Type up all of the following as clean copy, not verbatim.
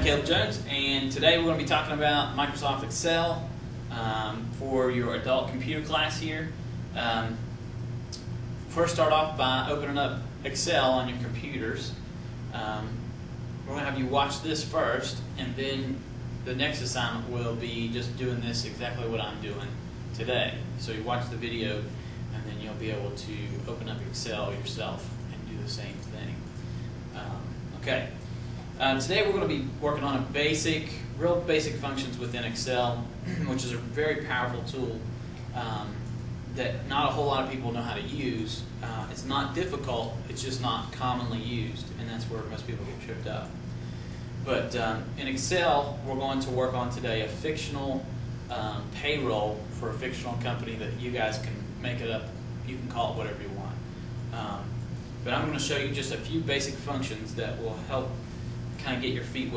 Caleb Jones, and today we're going to be talking about Microsoft Excel for your adult computer class here. First, start off by opening up Excel on your computers. We're going to have you watch this first, and then the next assignment will be just doing this exactly what I'm doing today. So you watch the video, and then you'll be able to open up Excel yourself and do the same thing. Okay. Today we're going to be working on real basic functions within Excel, which is a very powerful tool that not a whole lot of people know how to use. It's not difficult, it's just not commonly used, and that's where most people get tripped up. But in Excel, we're going to work on today a fictional payroll for a fictional company that you guys can make it up. You can call it whatever you want. But I'm going to show you just a few basic functions that will help kind of get your feet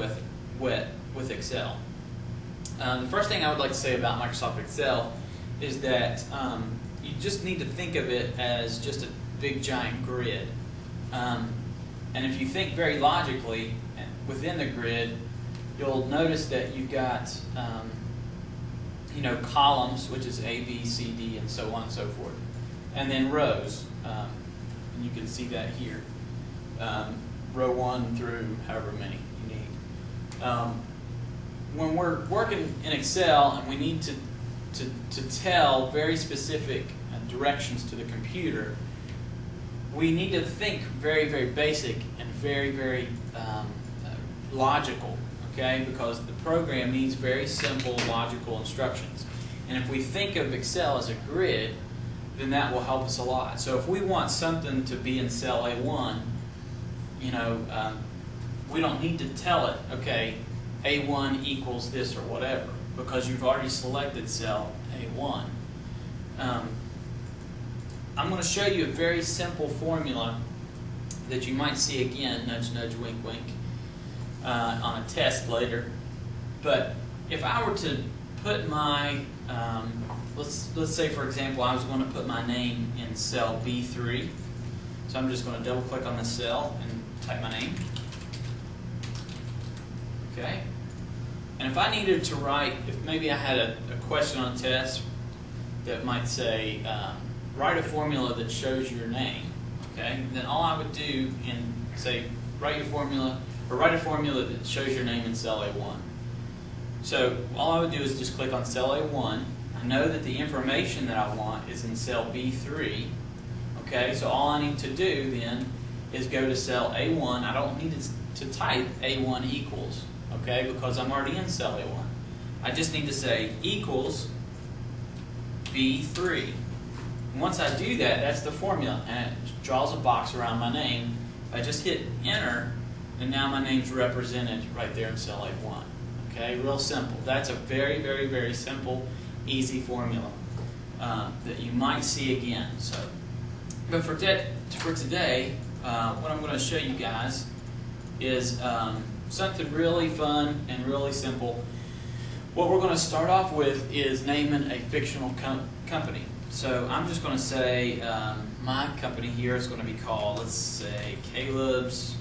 wet with Excel. The first thing I would like to say about Microsoft Excel is that you just need to think of it as just a big giant grid. And if you think very logically within the grid, you'll notice that you've got columns, which is A, B, C, D, and so on and so forth, and then rows. And you can see that here. Row 1 through however many you need. When we're working in Excel and we need to tell very specific directions to the computer, we need to think very, very basic and very, very logical, okay? Because the program needs very simple, logical instructions. And if we think of Excel as a grid, then that will help us a lot. So if we want something to be in cell A1, we don't need to tell it, okay, A1 equals this or whatever, because you've already selected cell A1. I'm going to show you a very simple formula that you might see again, nudge, nudge, wink, wink, on a test later. But if I were to put my, let's say for example, I was going to put my name in cell B3. So I'm just going to double click on the cell and type my name. Okay. And if I needed to write, if maybe I had a question on a test that might say, write a formula that shows your name, okay, then all I would do and say, write a formula that shows your name in cell A1. So all I would do is just click on cell A1. I know that the information that I want is in cell B3. Okay, so all I need to do then is go to cell A1. I don't need to type A1 equals, okay, because I'm already in cell A1. I just need to say equals B3. And once I do that, that's the formula, and it draws a box around my name. I just hit enter, and now my name's represented right there in cell A1. Okay, real simple. That's a very, very, very simple, easy formula that you might see again. But for today, what I'm going to show you guys is something really fun and really simple. What we're going to start off with is naming a fictional company. So I'm just going to say my company here is going to be called, let's say, Caleb's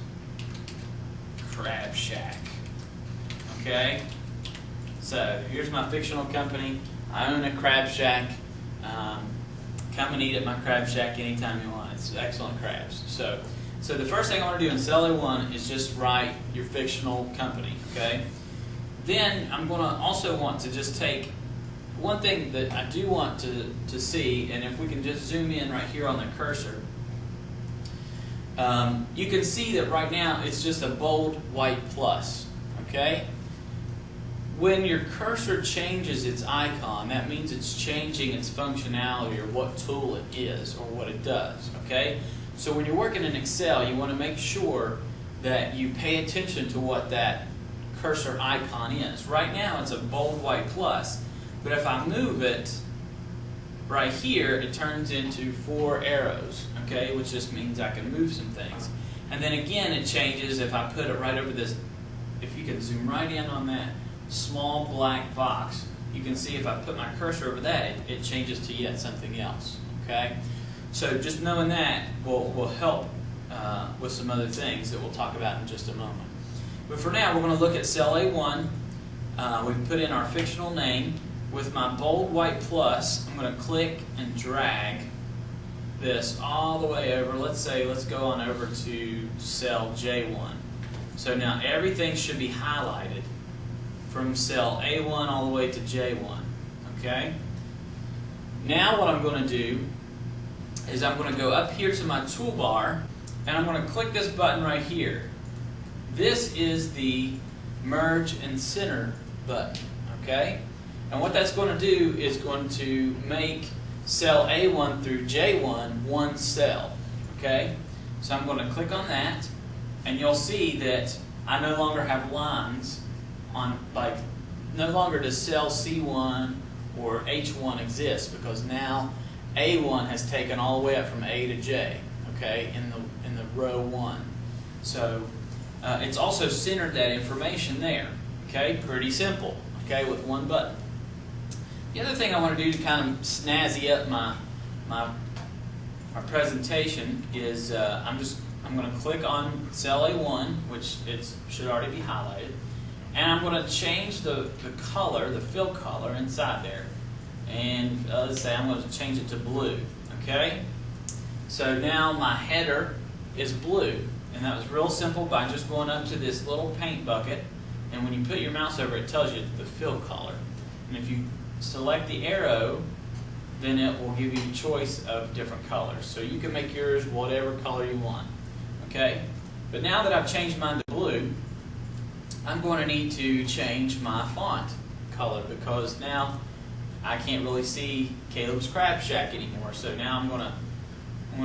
Crab Shack. Okay? So here's my fictional company. I own a crab shack. Come and eat at my crab shack anytime you want. It's excellent crabs. So the first thing I want to do in cell A1 is just write your fictional company, okay? Then I'm going to also want to just take one thing that I do want to see, and if we can just zoom in right here on the cursor, you can see that right now it's just a bold white plus, okay? When your cursor changes its icon, that means it's changing its functionality or what tool it is or what it does, okay? So when you're working in Excel, you want to make sure that you pay attention to what that cursor icon is. Right now it's a bold white plus, but if I move it right here, it turns into 4 arrows, okay? Which just means I can move some things. And then again it changes if I put it right over this, if you can zoom right in on that small black box, you can see if I put my cursor over that, it changes to yet something else, okay? So just knowing that will help with some other things that we'll talk about in just a moment. But for now, we're going to look at cell A1. We've put in our fictional name. With my bold white plus, I'm going to click and drag this all the way over. Let's go on over to cell J1. So now everything should be highlighted from cell A1 all the way to J1. Okay? Now what I'm going to do is I'm going to go up here to my toolbar and I'm going to click this button right here. This is the merge and center button. Okay? And what that's going to do is going to make cell A1 through J1 one cell. Okay? So I'm going to click on that, and you'll see that I no longer have lines on, like, no longer does cell C1 or H1 exist, because now A1 has taken all the way up from A to J, okay, in the row 1. So it's also centered that information there. Okay? Pretty simple, okay, with one button. The other thing I want to do to kind of snazzy up my presentation is I'm going to click on cell A1, which it should already be highlighted, and I'm going to change the color, the fill color inside there, and let's say I'm going to change it to blue. Okay, so now my header is blue, and that was real simple by just going up to this little paint bucket, and when you put your mouse over it, tells you the fill color, and if you select the arrow, then it will give you a choice of different colors. So you can make yours whatever color you want. Okay? But now that I've changed mine to blue, I'm going to need to change my font color, because now I can't really see Caleb's Crab Shack anymore. So now I'm going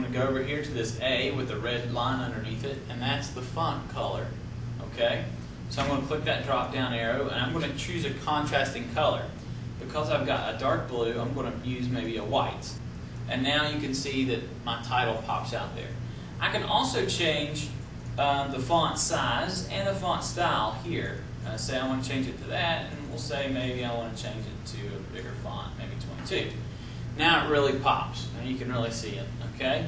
to go over here to this A with a red line underneath it, and that's the font color. Okay? So I'm going to click that drop down arrow, and I'm going to choose a contrasting color. Because I've got a dark blue, I'm going to use maybe a white. And now you can see that my title pops out there. I can also change the font size and the font style here. Say I want to change it to that, and we'll say maybe I want to change it to a bigger font, maybe 22. Now it really pops. Now you can really see it. Okay?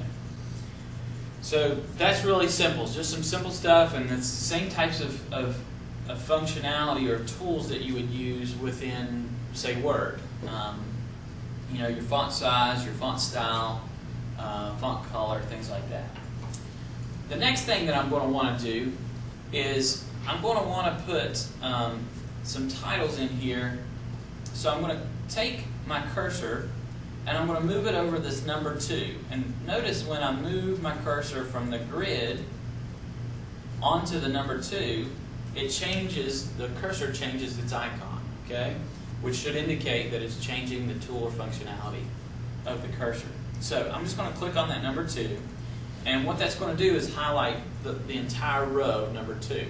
So that's really simple. It's just some simple stuff, and it's the same types of functionality or tools that you would use within, say, Word. You know, your font size, your font style, font color, things like that. The next thing that I'm going to want to do is I'm going to want to put some titles in here. So I'm going to take my cursor and I'm going to move it over this number 2. And notice when I move my cursor from the grid onto the number 2, it changes, the cursor changes its icon, okay? Which should indicate that it's changing the tool or functionality of the cursor. So I'm just going to click on that number 2, and what that's going to do is highlight the entire row, number 2.